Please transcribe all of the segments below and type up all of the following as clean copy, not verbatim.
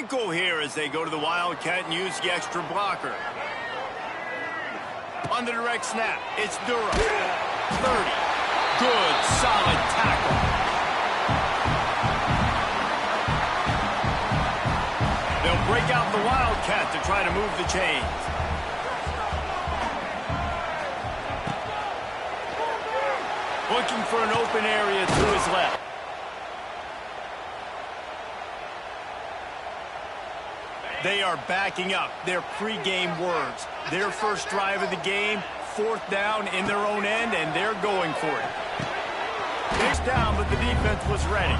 wrinkle here as they go to the Wildcat and use the extra blocker. On the direct snap, it's Durham. 30. Good, solid tackle. They'll break out the Wildcat to try to move the chains. Looking for an open area to his left. They are backing up their pregame words. Their first drive of the game, 4th down in their own end, and they're going for it. Pitch down, but the defense was ready.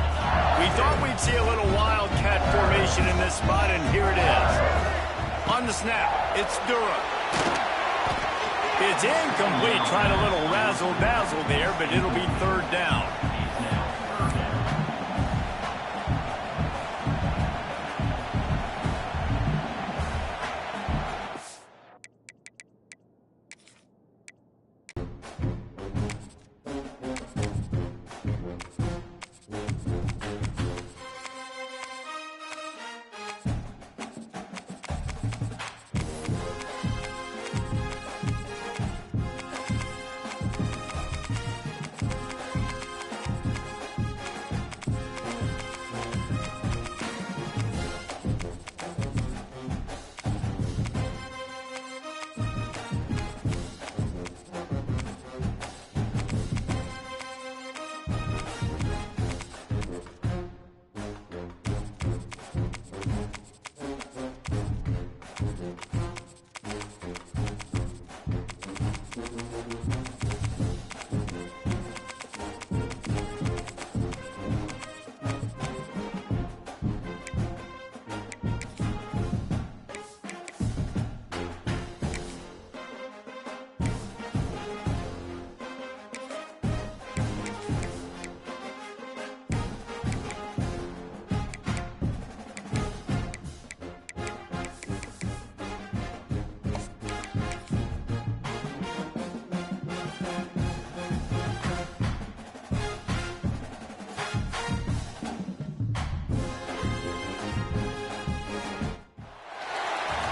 We thought we'd see a little Wildcat formation in this spot, and here it is. On the snap, it's Durham. It's incomplete. Tried a little razzle-dazzle there, but it'll be 3rd down.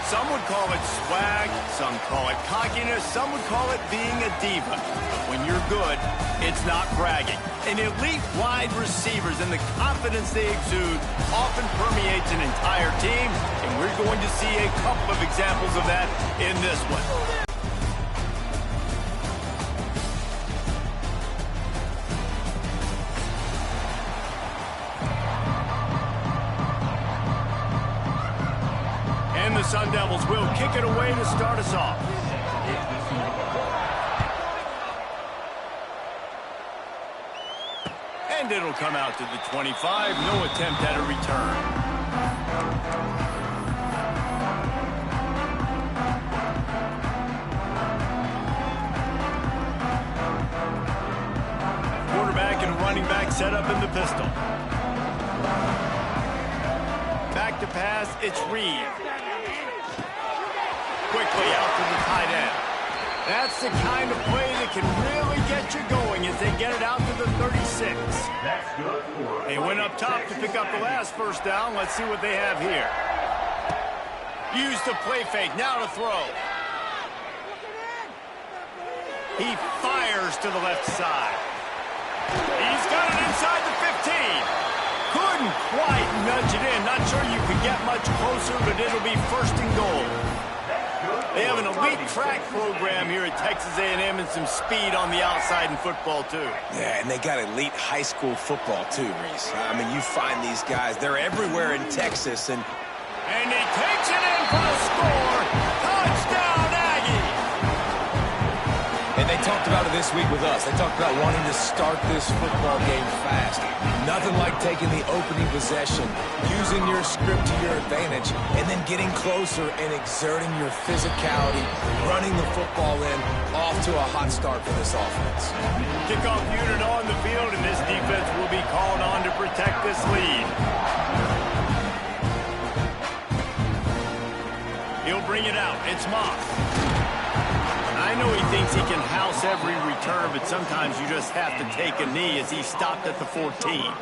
Some would call it swag, some call it cockiness, some would call it being a diva. But when you're good, it's not bragging. An elite wide receivers and the confidence they exude often permeates an entire team, and we're going to see a couple of examples of that in this one. The Sun Devils will kick it away to start us off. And it'll come out to the 25. No attempt at a return. Quarterback and running back set up in the pistol. Back to pass, it's Reed. Quickly out to the tight end. That's the kind of play that can really get you going as they get it out to the 36. They went up top to pick up the last first down. Let's see what they have here. Use the play fake. Now to throw. He fires to the left side. He's got it inside the 15. Couldn't quite nudge it in. Not sure you could get much closer, but it'll be 1st and goal. They have an elite track program here at Texas A&M and some speed on the outside in football, too. Yeah, and they got elite high school football, too, Reese. I mean, you find these guys, they're everywhere in Texas, and he takes it in for the score. Touchdown, Aggie! And they talked about it this week with us. They talked about wanting to start this football game fast. Nothing like taking the opening possession, using your script to your advantage, and then getting closer and exerting your physicality, running the football in, off to a hot start for this offense. Kickoff unit on the field, and this defense will be called on to protect this lead. He'll bring it out. It's Moss. I know he thinks he can house every return, but sometimes you just have to take a knee as he stopped at the 14.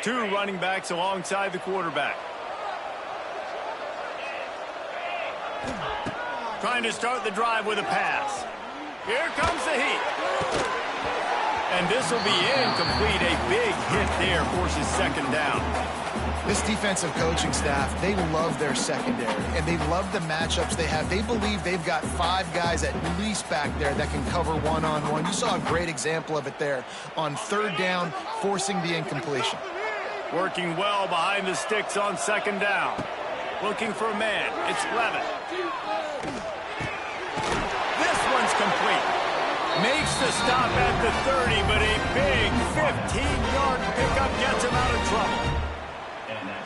Two running backs alongside the quarterback. Trying to start the drive with a pass. Here comes the heat. And this will be incomplete. A big hit there forces second down. This defensive coaching staff, they love their secondary, and they love the matchups they have. They believe they've got 5 guys at least back there that can cover one-on-one. You saw a great example of it there on third down, forcing the incompletion. Working well behind the sticks on second down. Looking for a man. It's Levitt. This one's complete. Makes the stop at the 30, but a big 15-yard pickup gets him out of trouble.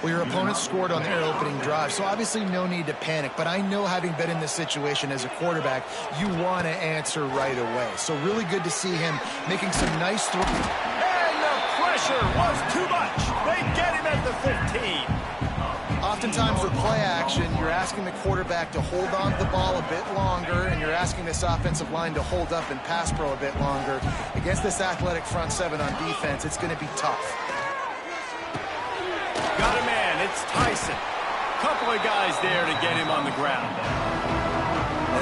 Well, your opponent scored on their opening drive, so obviously no need to panic. But I know, having been in this situation as a quarterback, you want to answer right away. So really good to see him making some nice throws. And the pressure was too much. They get him at the 15. Oftentimes with play action, you're asking the quarterback to hold on to the ball a bit longer, and you're asking this offensive line to hold up and pass pro a bit longer. Against this athletic front seven on defense, it's going to be tough. Got a man. It's Tyson. Couple of guys there to get him on the ground.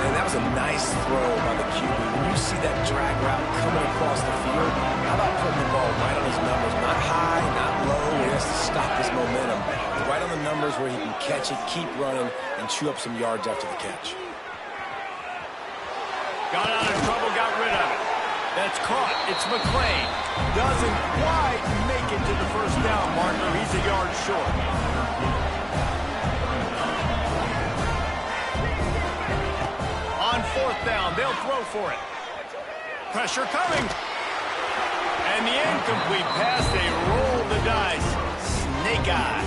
And that was a nice throw by the QB. When you see that drag route coming across the field, how about putting the ball right on his numbers? Not high, not low. He has to stop his momentum. Right on the numbers where he can catch it, keep running, and chew up some yards after the catch. Got out of trouble, got rid of it. That's caught. It's McClain. Doesn't quite make it to the first down marker. He's a yard short. On fourth down, they'll throw for it. Pressure coming. And the incomplete pass, they roll the dice. Snake eyes.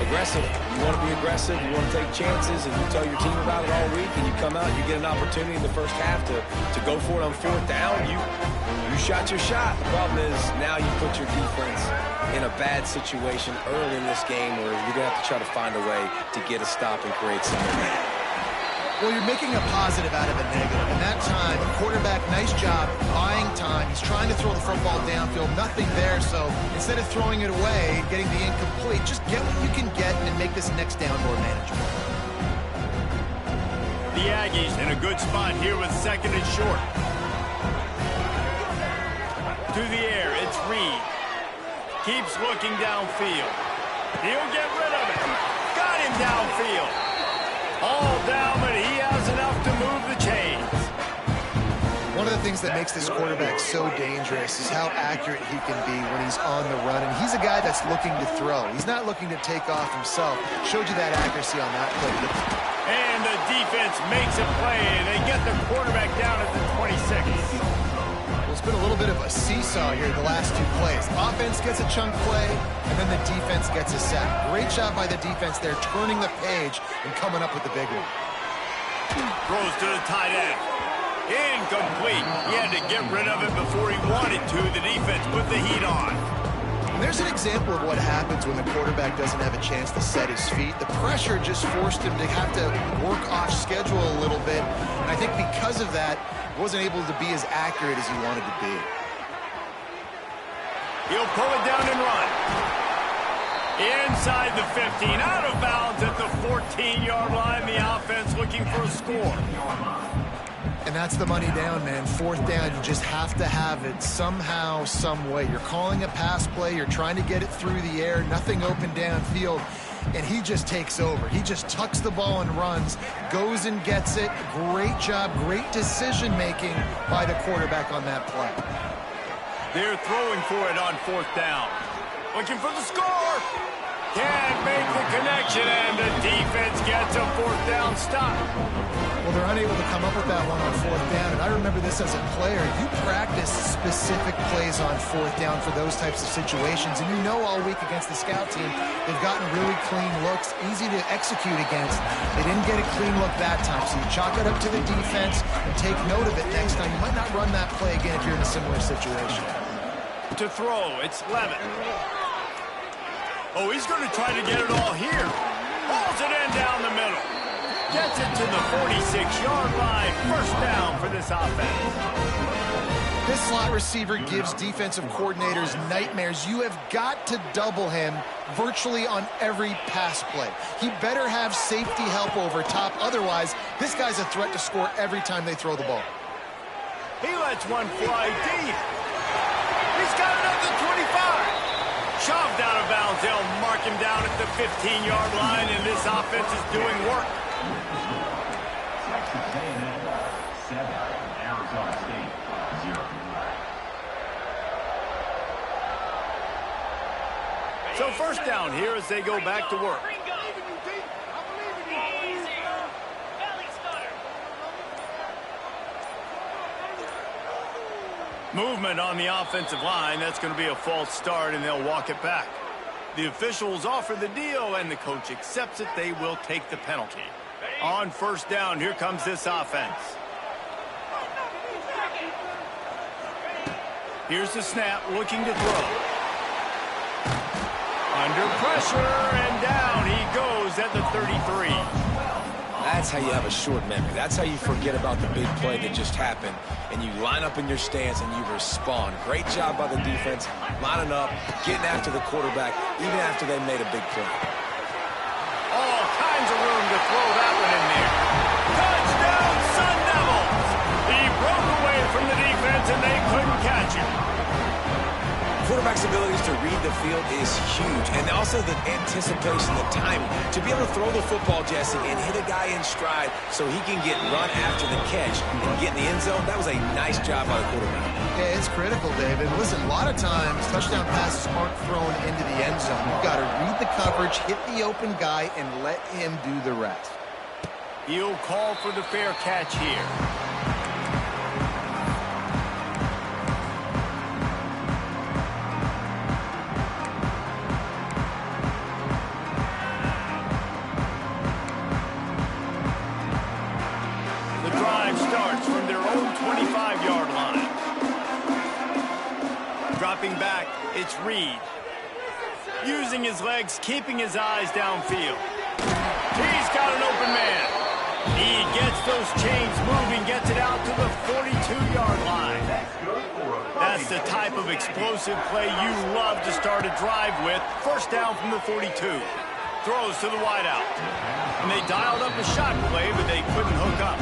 Aggressive. You want to be aggressive, you want to take chances, and you tell your team about it all week, and you come out, you get an opportunity in the first half to go for it on fourth down. You shot your shot. The problem is now you put your defense in a bad situation early in this game where you're going to have to try to find a way to get a stop and create some momentum. Well, you're making a positive out of a negative. In that time, quarterback, nice job, buying time. He's trying to throw the football downfield, nothing there. So instead of throwing it away and getting the incomplete, just get what you can get and make this next down more manageable. The Aggies in a good spot here with second and short. To the air, it's Reed. Keeps looking downfield. He'll get rid of it. Got him downfield. All down, but he has enough to move the chains. One of the things that makes this quarterback so dangerous is how accurate he can be when he's on the run. And he's a guy that's looking to throw. He's not looking to take off himself. Showed you that accuracy on that play. And the defense makes a play, and they get the quarterback down at the 26. Well, it's been a little bit of a seesaw here the last 2 plays. Offense gets a chunk play, and then the defense gets a sack. Great job by the defense there, turning the page and coming up with the big one. Throws to the tight end. Incomplete. He had to get rid of it before he wanted to. The defense put the heat on. And there's an example of what happens when the quarterback doesn't have a chance to set his feet. The pressure just forced him to have to work off schedule a little bit. And I think because of that, wasn't able to be as accurate as he wanted to be. He'll pull it down and run. Inside the 15, out of bounds at the 14-yard line. The offense looking for a score. And that's the money down, man. Fourth down, you just have to have it somehow, some way. You're calling a pass play. You're trying to get it through the air. Nothing open downfield. And he just takes over. He just tucks the ball and runs, goes and gets it. Great job, great decision-making by the quarterback on that play. They're throwing for it on fourth down. Looking for the score. Can't make the connection, and the defense gets a fourth down stop. Well, they're unable to come up with that one on fourth down, and I remember this as a player. You practice specific plays on fourth down for those types of situations, and you know all week against the scout team, they've gotten really clean looks, easy to execute against. They didn't get a clean look that time, so you chalk it up to the defense and take note of it next time. You might not run that play again if you're in a similar situation. To throw, it's Levitt. Oh, he's going to try to get it all here. Hauls it in down the middle. Gets it to the 46-yard line. First down for this offense. This slot receiver gives defensive coordinators nightmares. You have got to double him virtually on every pass play. He better have safety help over top. Otherwise, this guy's a threat to score every time they throw the ball. He lets one fly deep. He's got it up to 25. Shoved out of bounds. They'll mark him down at the 15-yard line, and this offense is doing work. Texas A&M 7, Arizona State 0. So first down here as they go back to work. Movement on the offensive line. That's going to be a false start, and they'll walk it back. The officials offer the deal, and the coach accepts it. They will take the penalty. On first down, here comes this offense. Here's the snap, looking to throw. Under pressure, and down he goes at the 33. That's how you have a short memory. That's how you forget about the big play that just happened, and you line up in your stance and you respond. Great job by the defense, lining up, getting after the quarterback, even after they made a big play. All kinds of room to throw that one in there. Touchdown, Sun Devils! He broke away from the defense, and they couldn't catch him. Quarterback's abilities to read the field is huge, and also the anticipation, the timing. To be able to throw the football, Jesse, and hit a guy in stride so he can get run after the catch and get in the end zone, that was a nice job by the quarterback. Yeah, it's critical, David. Listen, a lot of times, touchdown passes aren't thrown into the end zone. You've got to read the coverage, hit the open guy, and let him do the rest. He'll call for the fair catch here. From their own 25-yard line. Dropping back, it's Reed. Using his legs, keeping his eyes downfield. He's got an open man. He gets those chains moving, gets it out to the 42-yard line. That's the type of explosive play you love to start a drive with. First down from the 42. Throws to the wideout. And they dialed up a shot play, but they couldn't hook up.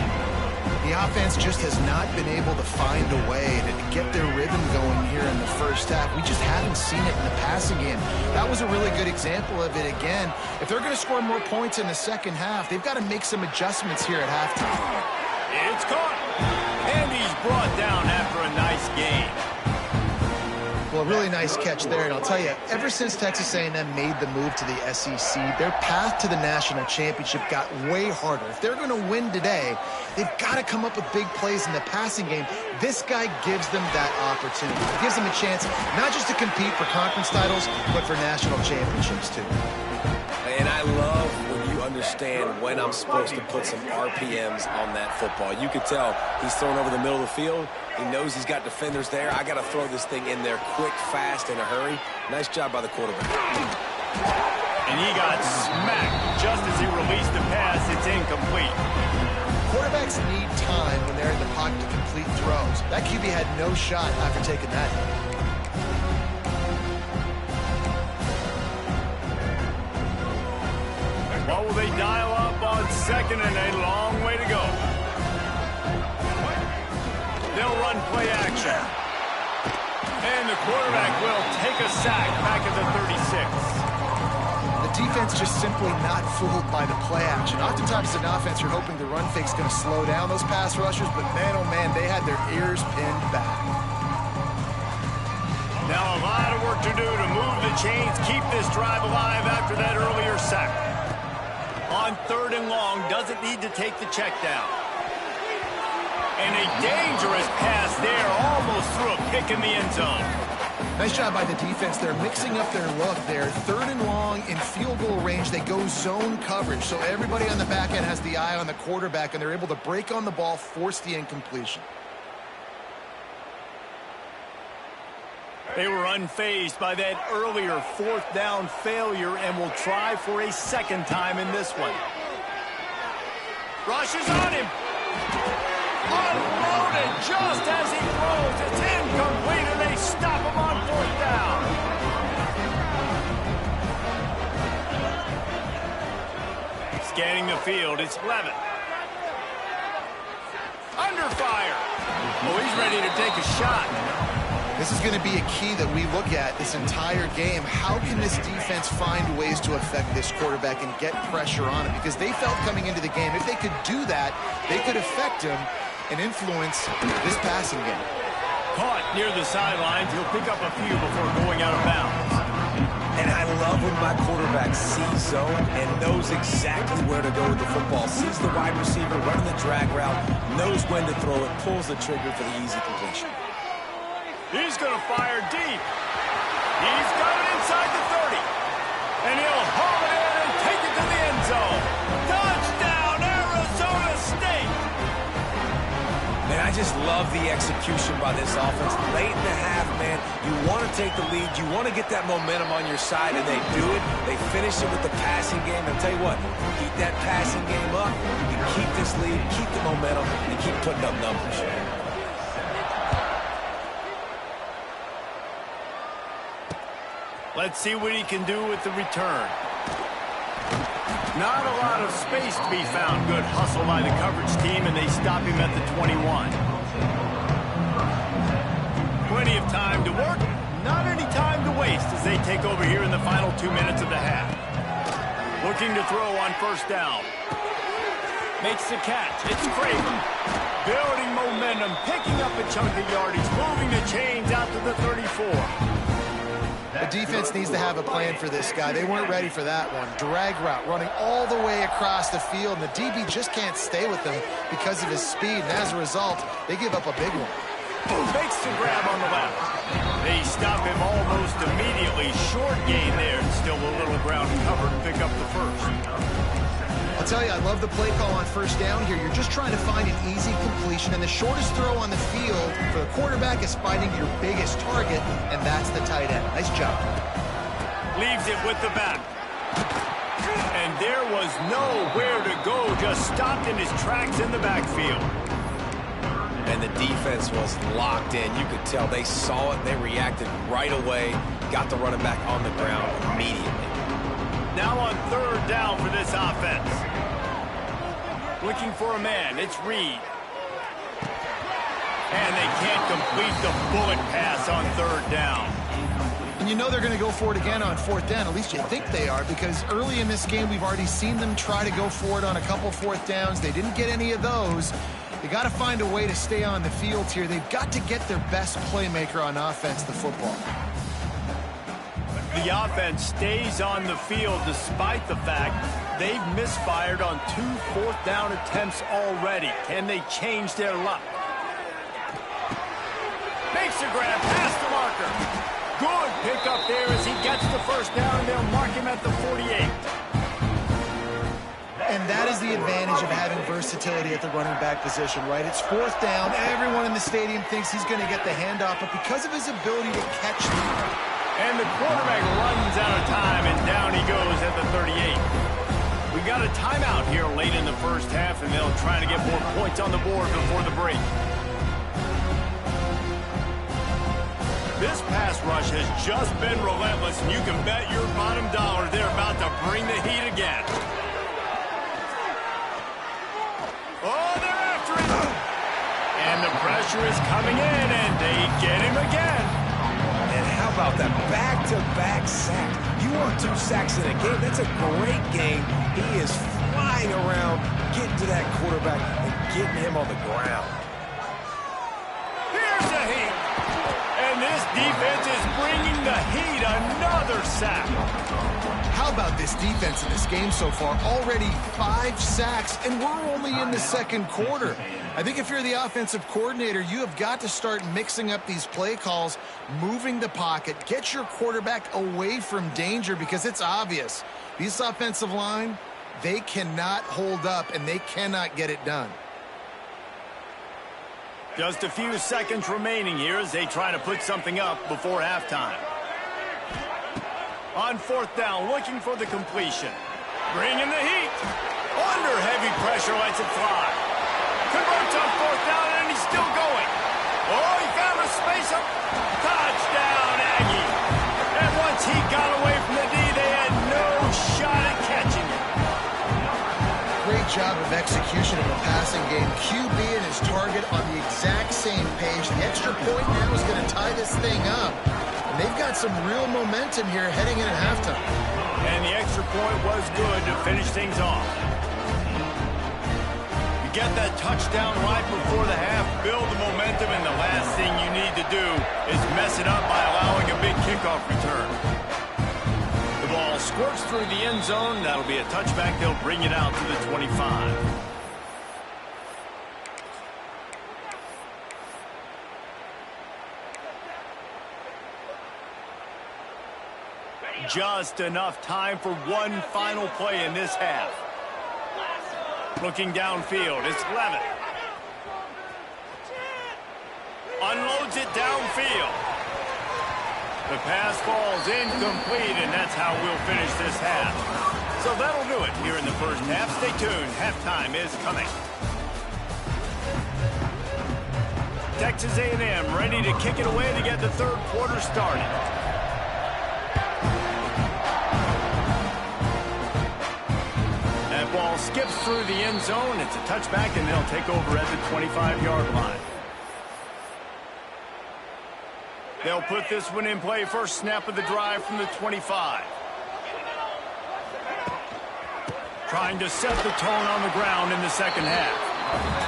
The offense just has not been able to find a way to get their rhythm going here in the first half. We just haven't seen it in the passing game. That was a really good example of it again. If they're going to score more points in the second half, they've got to make some adjustments here at halftime. It's caught. And he's brought down after a nice game. Well, a really nice catch there, and I'll tell you, ever since Texas A&M made the move to the SEC, their path to the national championship got way harder. If they're going to win today, they've got to come up with big plays in the passing game. This guy gives them that opportunity. It gives them a chance not just to compete for conference titles, but for national championships, too. And I love when you understand when I'm supposed to put some RPMs on that football. You could tell he's thrown over the middle of the field. He knows he's got defenders there. I got to throw this thing in there quick, fast, in a hurry. Nice job by the quarterback. And he got smacked just as he released the pass. It's incomplete. Quarterbacks need time when they're in the pocket to complete throws. That QB had no shot after taking that. What will they dial up on second, and a long way to go? They'll run play action. And the quarterback will take a sack back at the 36. The defense just simply not fooled by the play action. Oftentimes as an offense, you're hoping the run fake's going to slow down those pass rushers, but man, oh man, they had their ears pinned back. Now a lot of work to do to move the chains, keep this drive alive after that earlier sack. On third and long, doesn't need to take the check down. And a dangerous pass there, almost threw a pick in the end zone. Nice job by the defense. They're mixing up their look there. Third and long in field goal range. They go zone coverage. So everybody on the back end has the eye on the quarterback, and they're able to break on the ball, force the incompletion. They were unfazed by that earlier fourth down failure and will try for a second time in this one. Rushes on him. Unloaded just as he throws. It's in. scanning the field. It's Levitt. Under fire. Oh, he's ready to take a shot. This is going to be a key that we look at this entire game. How can this defense find ways to affect this quarterback and get pressure on him? Because they felt coming into the game, if they could do that, they could affect him and influence this passing game. Caught near the sidelines. He'll pick up a few before going out of bounds. And I love when my quarterback sees zone and knows exactly where to go with the football. Sees the wide receiver running the drag route, knows when to throw it, pulls the trigger for the easy completion. He's going to fire deep. He's got it inside the 30. And he'll haul it in and take it to the end zone. Touchdown, Arizona State! Man, I just love the execution by this offense. Late in the half, man, you want to take the lead. You want to get that momentum on your side, and they do it. They finish it with the passing game. I'll tell you what, keep that passing game up. You can keep this lead, keep the momentum, and keep putting up numbers. Let's see what he can do with the return. Not a lot of space to be found. Good hustle by the coverage team, and they stop him at the 21. Plenty of time to work, not any time to waste as they take over here in the final 2 minutes of the half. Looking to throw on first down. Makes the catch. It's Craven. Building momentum, picking up a chunk of yardage, moving the chains out to the 34. The defense needs to have a plan for this guy. They weren't ready for that one. Drag route running all the way across the field, and the DB just can't stay with them because of his speed, and as a result, they give up a big one. Makes the grab on the left. They stop him almost immediately. Short gain there, and still a little ground cover to pick up the first. I'll tell you, I love the play call on first down here. You're just trying to find an easy completion, and the shortest throw on the field for the quarterback is finding your biggest target, and that's the tight end. Nice job. Leaves it with the back. And there was nowhere to go, just stopped in his tracks in the backfield. And the defense was locked in. You could tell they saw it, they reacted right away, got the running back on the ground immediately. Now on third down for this offense. Looking for a man, it's Reed. And they can't complete the bullet pass on third down. And you know they're going to go for it again on fourth down. At least you think they are, because early in this game we've already seen them try to go for it on a couple fourth downs. They didn't get any of those. They got to find a way to stay on the field here. They've got to get their best playmaker on offense, the football. The offense stays on the field despite the fact they've misfired on 2 fourth down attempts already. Can they change their luck? Makes the grab past the marker. Good pickup there as he gets the first down, and they'll mark him at the 48. And that is the advantage of having versatility at the running back position, right? It's fourth down. Everyone in the stadium thinks he's going to get the handoff, but because of his ability to catch the... And the quarterback runs out of time, and down he goes at the 38. We got a timeout here late in the first half, and they'll try to get more points on the board before the break. This pass rush has just been relentless, and you can bet your bottom dollar they're about to bring the heat again. Oh, they're after him. And the pressure is coming in, and they get him again. And how about that back-to-back sack? You want 2 sacks in a game, that's a great game. He is flying around, getting to that quarterback and getting him on the ground. Here's the heat. And this defense is bringing the heat. Another sack. How about this defense in this game so far? Already 5 sacks, and we're only in the second quarter. I think if you're the offensive coordinator, you have got to start mixing up these play calls, moving the pocket, get your quarterback away from danger, because it's obvious. This offensive line, they cannot hold up, and they cannot get it done. Just a few seconds remaining here as they try to put something up before halftime. On fourth down, looking for the completion. Bringing the heat. Under heavy pressure, lets it fly. Converts on fourth down, and he's still going. Oh, he found a space up. Touchdown, Aggie. And once he got away from the D, they had no shot at catching it. job of execution in the passing game. QB and his target on the exact same page. The extra point now is going to tie this thing up. And they've got some real momentum here heading in at halftime. And the extra point was good to finish things off. You get that touchdown right before the half, build the momentum, and the last thing you need to do is mess it up by allowing a big kickoff return. The ball squirts through the end zone. That'll be a touchback. They'll bring it out to the 25. Just enough time for one final play in this half. Looking downfield, it's Levitt. Unloads it downfield. The pass falls incomplete, and that's how we'll finish this half. So that'll do it here in the first half. Stay tuned. Halftime is coming. Texas A&M ready to kick it away to get the third quarter started. That ball skips through the end zone. It's a touchback, and they'll take over at the 25-yard line. They'll put this one in play. First snap of the drive from the 25. Trying to set the tone on the ground in the second half.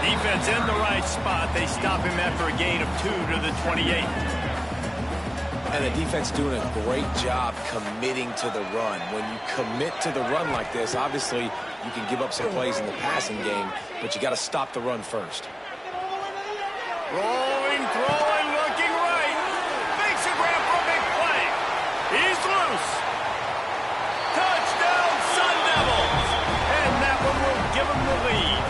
Defense in the right spot. They stop him after a gain of 2 to the 28. And the defense doing a great job committing to the run. When you commit to the run like this, obviously you can give up some plays in the passing game, but you got to stop the run first. Rolling, throwing, looking right. Makes a grab for a big play. He's loose. Touchdown, Sun Devils. And that one will give them the lead.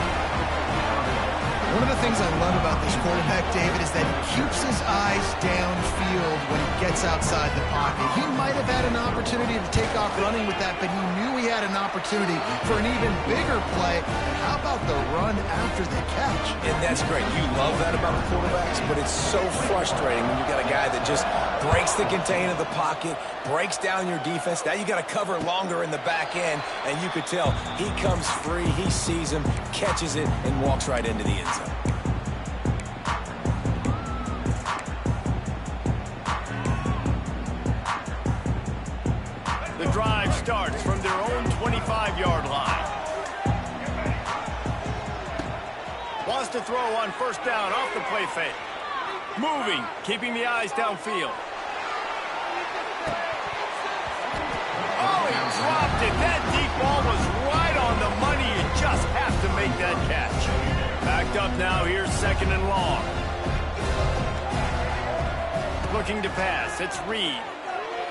One of the things I love about this quarterback, David, is that he keeps his eyes downfield when he gets outside the pocket. He might have had an opportunity to take off running with that, but he knew he had an opportunity for an even bigger play. And how about the run after the catch? And that's great. You love that about the quarterbacks, but it's so frustrating when you got a guy that just breaks the contain of the pocket, breaks down your defense. Now you got to cover longer in the back end, and you could tell he comes free, he sees him, catches it, and walks right into the end zone. The drive starts from their own 25-yard line. Wants to throw on first down off the play fake. Moving, keeping the eyes downfield. Oh, he dropped it. That deep ball was right on the money. You just have to make that catch. Backed up now. Here's second and long. Looking to pass. It's Reed.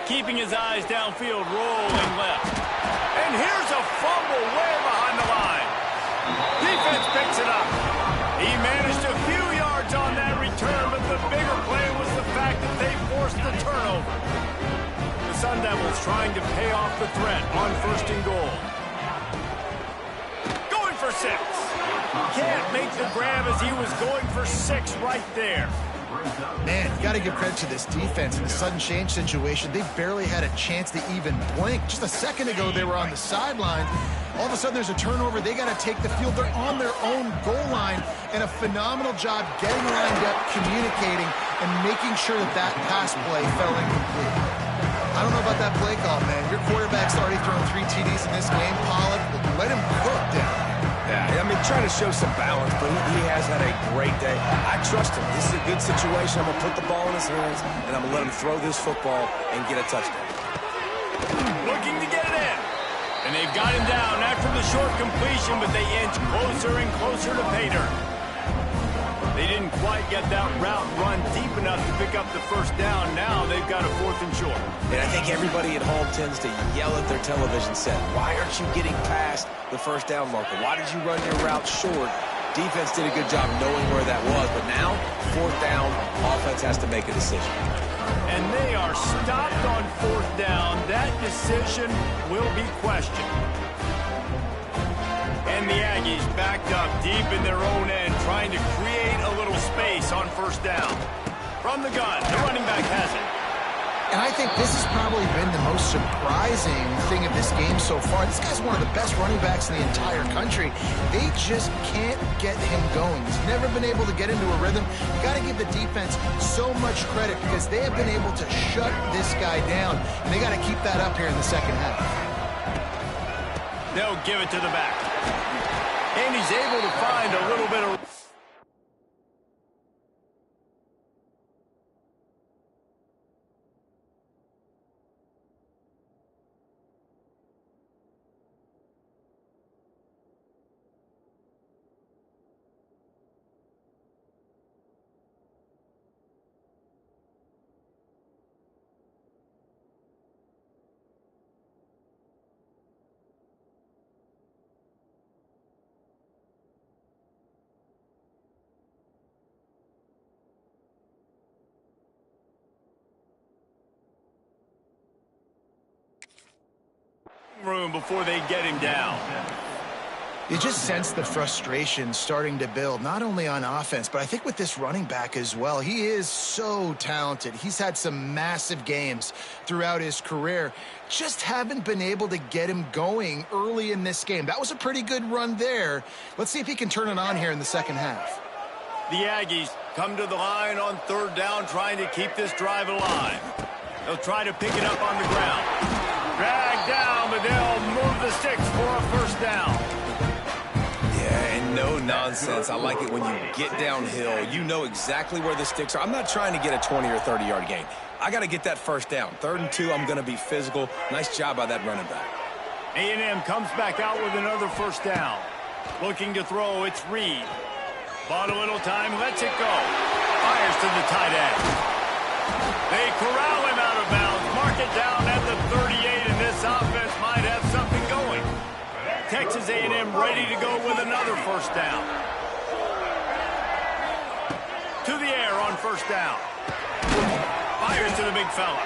Keeping his eyes downfield, rolling left. And here's a fumble way behind the line. Defense picks it up. He managed a few yards on that return, but the bigger play was the fact that they forced the turnover. The Sun Devils trying to pay off the threat on first and goal. Going for 6. Can't make the grab as he was going for 6 right there. Man, you got to give credit to this defense in the sudden change situation. They barely had a chance to even blink. Just a second ago, they were on the sideline. All of a sudden, there's a turnover. They got to take the field. They're on their own goal line, and a phenomenal job getting lined up, communicating, and making sure that that pass play fell incomplete. I don't know about that play call, man. Your quarterback's already thrown 3 TDs in this game. Pollard, let him cook down. Yeah, I mean, trying to show some balance, but he has had a great day. I trust him. This is a good situation. I'm going to put the ball in his hands, and I'm going to let him throw this football and get a touchdown. Looking to get it in. And they've got him down after the short completion, but they inch closer and closer to pay dirt. They didn't quite get that route run deep enough to pick up the first down. Now they've got a 4th and short. And I think everybody at home tends to yell at their television set. Why aren't you getting past the first down marker? Why did you run your route short? Defense did a good job knowing where that was, but now, 4th down, offense has to make a decision. And they are stopped on 4th down. That decision will be questioned. And the Aggies backed up deep in their own end, trying to create a little space on first down. From the gun, the running back has it. And I think this has probably been the most surprising thing of this game so far. This guy's one of the best running backs in the entire country. They just can't get him going. He's never been able to get into a rhythm. You got to give the defense so much credit because they have been able to shut this guy down. And they got to keep that up here in the second half. They'll give it to the back. And he's able to find a little bit of... room before they get him down. You just sense the frustration starting to build, not only on offense, but I think with this running back as well. He is so talented. He's had some massive games throughout his career. Just haven't been able to get him going early in this game. That was a pretty good run there. Let's see if he can turn it on here in the second half. The Aggies come to the line on third down, trying to keep this drive alive. They'll try to pick it up on the ground. Drag down, but they'll move the sticks for a first down. Yeah, and no nonsense. I like it when you get downhill. You know exactly where the sticks are. I'm not trying to get a 20 or 30-yard gain. I got to get that first down. 3rd and 2, I'm going to be physical. Nice job by that running back. A&M comes back out with another first down. Looking to throw, it's Reed. Bought a little time, lets it go. Fires to the tight end. They corral him out of bounds. Mark it down at the 38, and this offense might have something going. Texas A&M ready to go with another first down. To the air on first down. Fires to the big fella.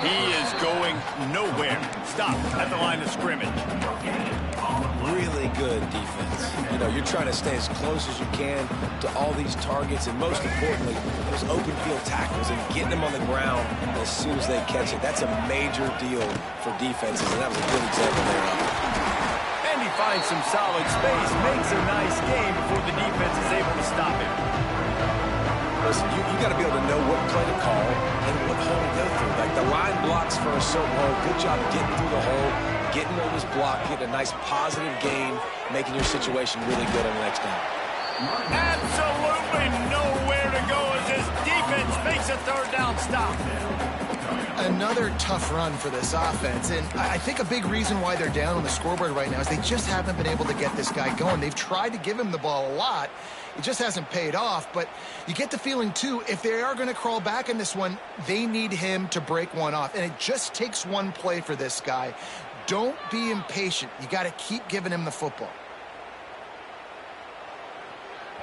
He is going nowhere. Stop at the line of scrimmage. Really good defense. You know, you're trying to stay as close as you can to all these targets, and most importantly, those open field tackles and getting them on the ground as soon as they catch it. That's a major deal for defenses, and that was a good example there of it. And he finds some solid space, makes a nice game before the defense is able to stop him. Listen, you got to be able to know what play to call and what hole to go through. Like the line blocks for a certain hole. Good job getting through the hole, getting what was blocked, getting a nice positive gain, making your situation really good on the next down. Absolutely nowhere to go as his defense makes a third down stop. Another tough run for this offense, and I think a big reason why they're down on the scoreboard right now is they just haven't been able to get this guy going. They've tried to give him the ball a lot. It just hasn't paid off, but you get the feeling, too, if they are going to crawl back in this one, they need him to break one off, and it just takes one play for this guy. Don't be impatient. You got to keep giving him the football.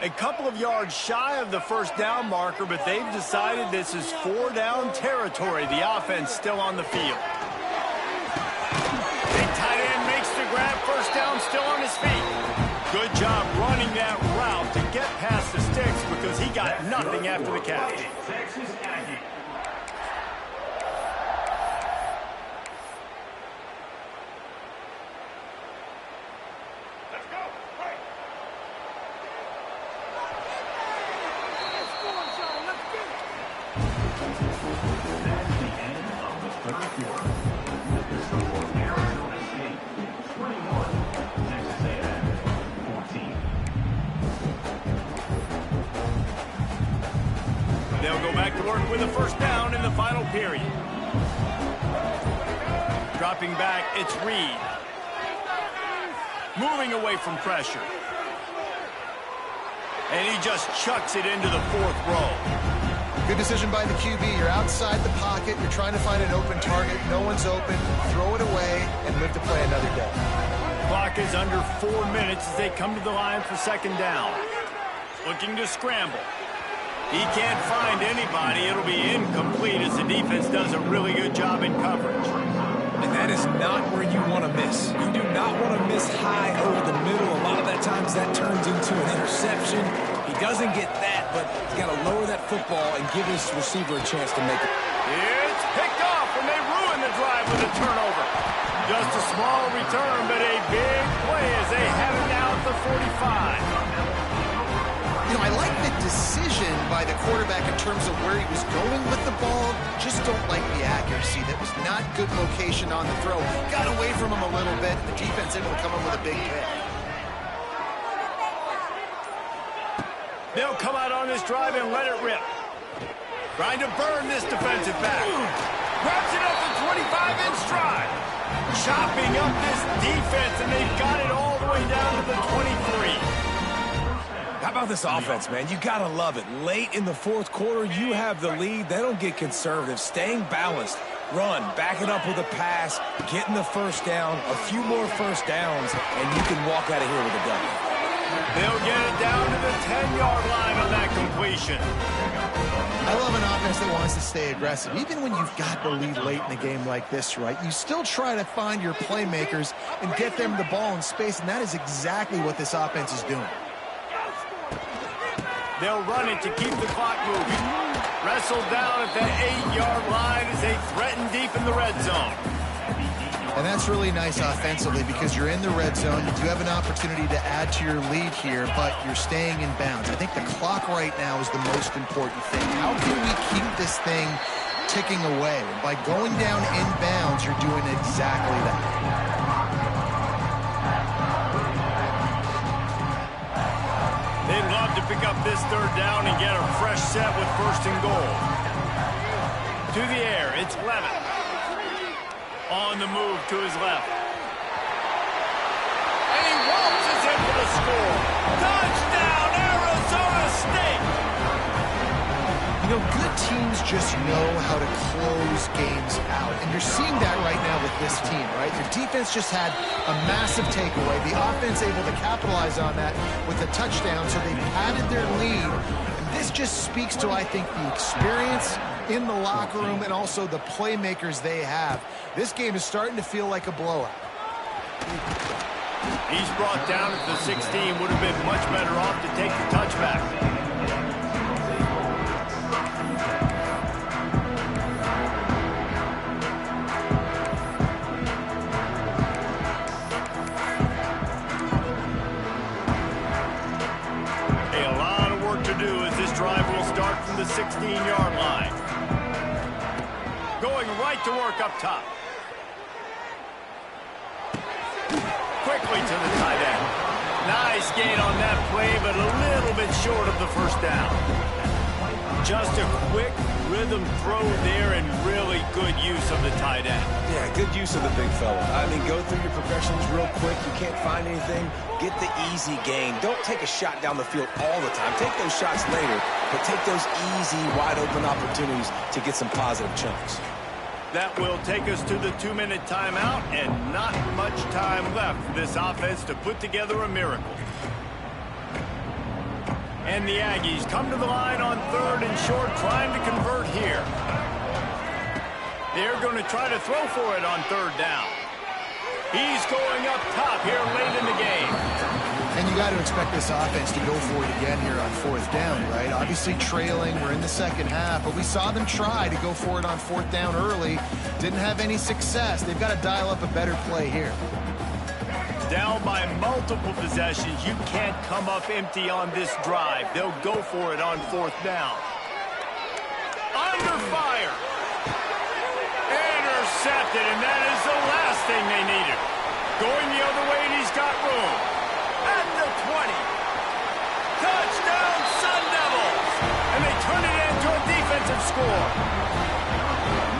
A couple of yards shy of the first down marker, but they've decided this is 4-down territory. The offense still on the field. Big tight end makes the grab. First down, still on his feet. Good job running that route to get past the sticks because he got nothing after the catch. Texas Aggie. They'll go back to work with a first down in the final period. Dropping back, it's Reed. Moving away from pressure. And he just chucks it into the 4th row. Good decision by the QB. You're outside the pocket. You're trying to find an open target. No one's open. Throw it away and live to play another day. Clock is under 4 minutes as they come to the line for second down. Looking to scramble. He can't find anybody. It'll be incomplete as the defense does a really good job in coverage. And that is not where you want to miss. You do not want to miss high over the middle. A lot of that times that turns into an interception. He doesn't get that, but he's got to lower that football and give his receiver a chance to make it. It's picked off. with a turnover. Just a small return, but a big play as they have it now at the 45. You know, I like the decision by the quarterback in terms of where he was going with the ball. Just don't like the accuracy. That was not good location on the throw. Got away from him a little bit, and the defense able to come up with a big pick. They'll come out on this drive and let it rip. Trying to burn this defensive back. Grabs it up the 25-inch stride. Chopping up this defense, and they've got it all the way down to the 23. How about this offense, man? You got to love it. Late in the fourth quarter, you have the lead. They don't get conservative. Staying balanced. Run, back it up with a pass, getting the first down, a few more first downs, and you can walk out of here with a W. They'll get it down to the 10-yard line on that completion. I love an offense that wants to stay aggressive. Even when you've got the lead late in a game like this, right, you still try to find your playmakers and get them the ball in space, and that is exactly what this offense is doing. They'll run it to keep the clock moving. Wrestled down at the 8-yard line as they threaten deep in the red zone. And that's really nice offensively because you're in the red zone. You do have an opportunity to add to your lead here, but you're staying in bounds. I think the clock right now is the most important thing. How can we keep this thing ticking away? And by going down in bounds, you're doing exactly that. They'd love to pick up this third down and get a fresh set with first and goal. To the air, it's Levitt. On the move to his left. And he waltzes in for the score. Touchdown, Arizona State! You know, good teams just know how to close games out. And you're seeing that right now with this team, right? Their defense just had a massive takeaway. The offense able to capitalize on that with a touchdown, so they padded their lead. And this just speaks to, I think, the experience in the locker room and also the playmakers they have. This game is starting to feel like a blowout. He's brought down at the 16. Would have been much better off to take the touchback. From the 16-yard line. Going right to work up top. Quickly to the tight end. Nice gain on that play, but a little bit short of the first down. Just a quick rhythm throw there and really good use of the tight end. Yeah, good use of the big fella. I mean, go through your progressions real quick. You can't find anything. Get the easy gain. Don't take a shot down the field all the time. Take those shots later, but take those easy, wide-open opportunities to get some positive chunks. That will take us to the 2-minute timeout, and not much time left for this offense to put together a miracle. And the Aggies come to the line on 3rd and short, trying to convert here. They're going to try to throw for it on 3rd down. He's going up top here late in the game. And you got to expect this offense to go for it again here on 4th down, right? Obviously trailing, we're in the second half, but we saw them try to go for it on 4th down early. Didn't have any success. They've got to dial up a better play here. Down by multiple possessions, you can't come up empty on this drive. They'll go for it on 4th down. Under fire. Intercepted, and that is the last thing they needed. Going the other way, and he's got room. At the 20. Touchdown, Sun Devils! And they turn it into a defensive score.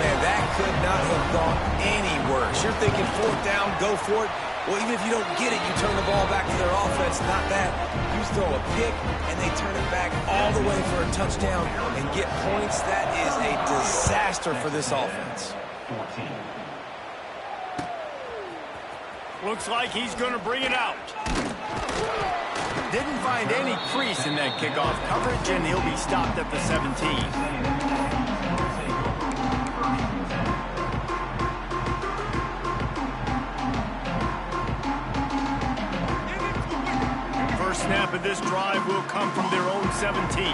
Man, that could not have gone any worse. You're thinking 4th down, go for it. Well, even if you don't get it, you turn the ball back to their offense. Not that. You throw a pick, and they turn it back all the way for a touchdown and get points. That is a disaster for this offense. Looks like he's going to bring it out. Didn't find any crease in that kickoff coverage, and he'll be stopped at the 17. Snap of this drive will come from their own 17.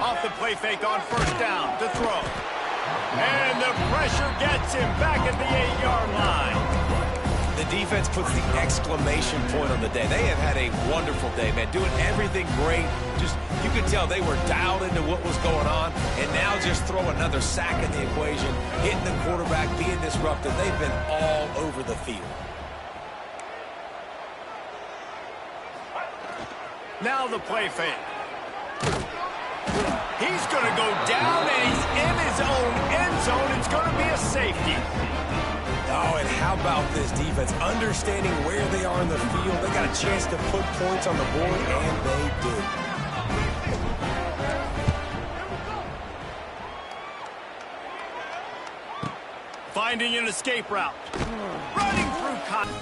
Off the play fake on 1st down to throw. And the pressure gets him back at the 8-yard line. The defense puts the exclamation point on the day. They have had a wonderful day, man, doing everything great. Just, you could tell they were dialed into what was going on, and now just throw another sack in the equation, hitting the quarterback, being disruptive. They've been all over the field. Now the play fake. He's going to go down, and he's in his own end zone. It's going to be a safety. Oh, and how about this defense? Understanding where they are in the field. They got a chance to put points on the board, and they do. Finding an escape route. Running through cotton.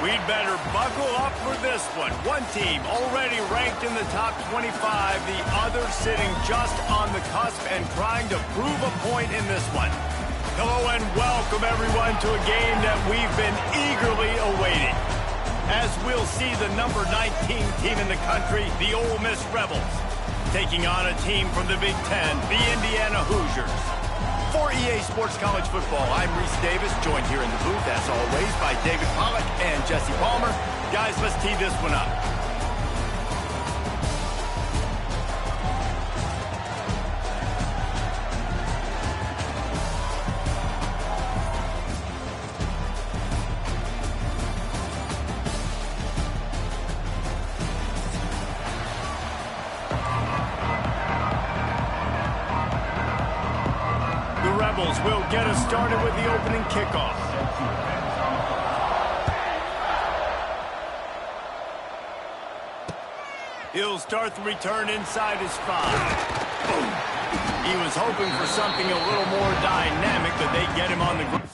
We'd better buckle up for this one. One team already ranked in the top 25, the other sitting just on the cusp and trying to prove a point in this one. Hello and welcome everyone to a game that we've been eagerly awaiting. As we'll see the number 19 team in the country, the Ole Miss Rebels, taking on a team from the Big Ten, the Indiana Hoosiers. For EA Sports College Football, I'm Reese Davis, joined here in the booth, as always, by David Pollack and Jesse Palmer. Guys, let's tee this one up. Will get us started with the opening kickoff. He'll start the return inside his 5. Boom. He was hoping for something a little more dynamic, but they get him on the ground.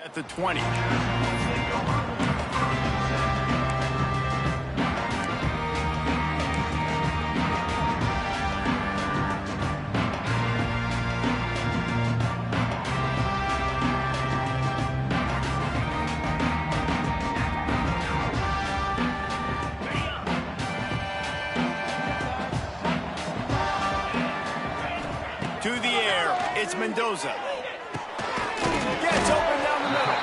At the 20. To the air, it's Mendoza. Gets open down the middle.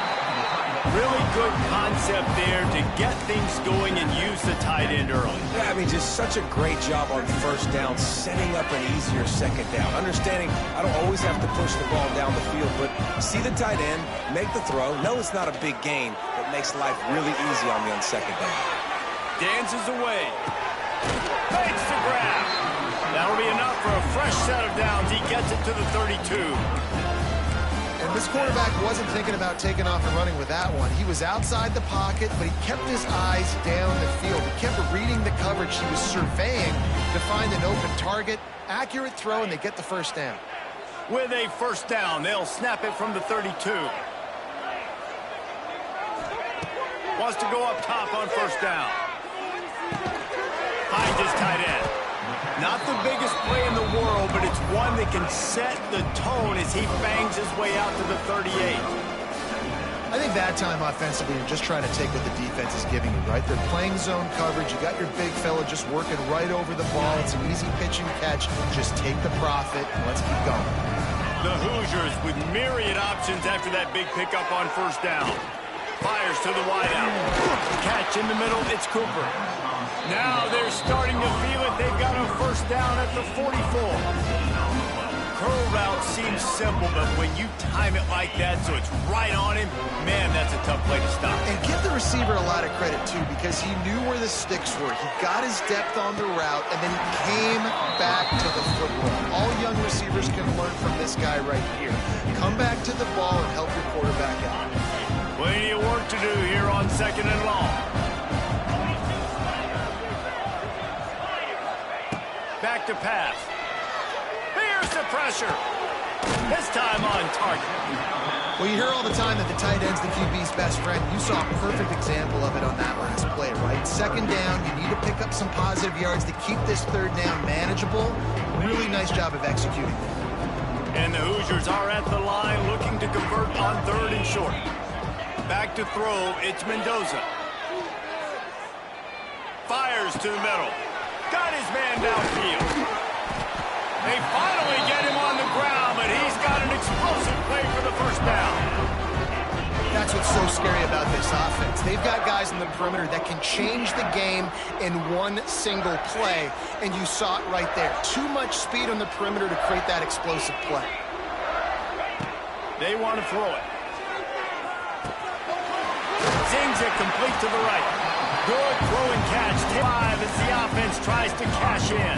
Really good concept there to get things going and use the tight end early. Yeah, I mean, just such a great job on first down, setting up an easier second down. Understanding I don't always have to push the ball down the field, but see the tight end, make the throw. No, it's not a big gain, but makes life really easy on me on second down. Dances away. Fakes the grab. That'll be enough for a fresh set of downs. He gets it to the 32. And this quarterback wasn't thinking about taking off and running with that one. He was outside the pocket, but he kept his eyes down the field. He kept reading the coverage. He was surveying to find an open target. Accurate throw, and they get the first down. With a first down, they'll snap it from the 32. Wants to go up top on first down. Finds his tight end. Not the biggest play in the world, but it's one that can set the tone as he bangs his way out to the 38. I think that time offensively, you're just trying to take what the defense is giving you, right? They're playing zone coverage. You got your big fella just working right over the ball. It's an easy pitch and catch. Just take the profit and let's keep going. The Hoosiers with myriad options after that big pickup on first down. Fires to the wideout. Catch in the middle, it's Cooper. Now they're starting to feel it. They've got a first down at the 44. Curl route seems simple, but when you time it like that so it's right on him, man, that's a tough play to stop. And give the receiver a lot of credit, too, because he knew where the sticks were. He got his depth on the route, and then he came back to the football. All young receivers can learn from this guy right here. Come back to the ball and help your quarterback out. Plenty of work to do here on second and long. Back to pass. Here's the pressure. This time on target. Well, you hear all the time that the tight end's the QB's best friend. You saw a perfect example of it on that last play, right? Second down, you need to pick up some positive yards to keep this third down manageable. Really nice job of executing. And the Hoosiers are at the line looking to convert on third and short. Back to throw, it's Mendoza. Fires to the middle. Got his man downfield. They finally get him on the ground, but he's got an explosive play for the first down. That's what's so scary about this offense. They've got guys in the perimeter that can change the game in one single play, and you saw it right there. Too much speed on the perimeter to create that explosive play. They want to throw it. Zings it complete to the right. Good throw and catch. 5 as the offense tries to cash in.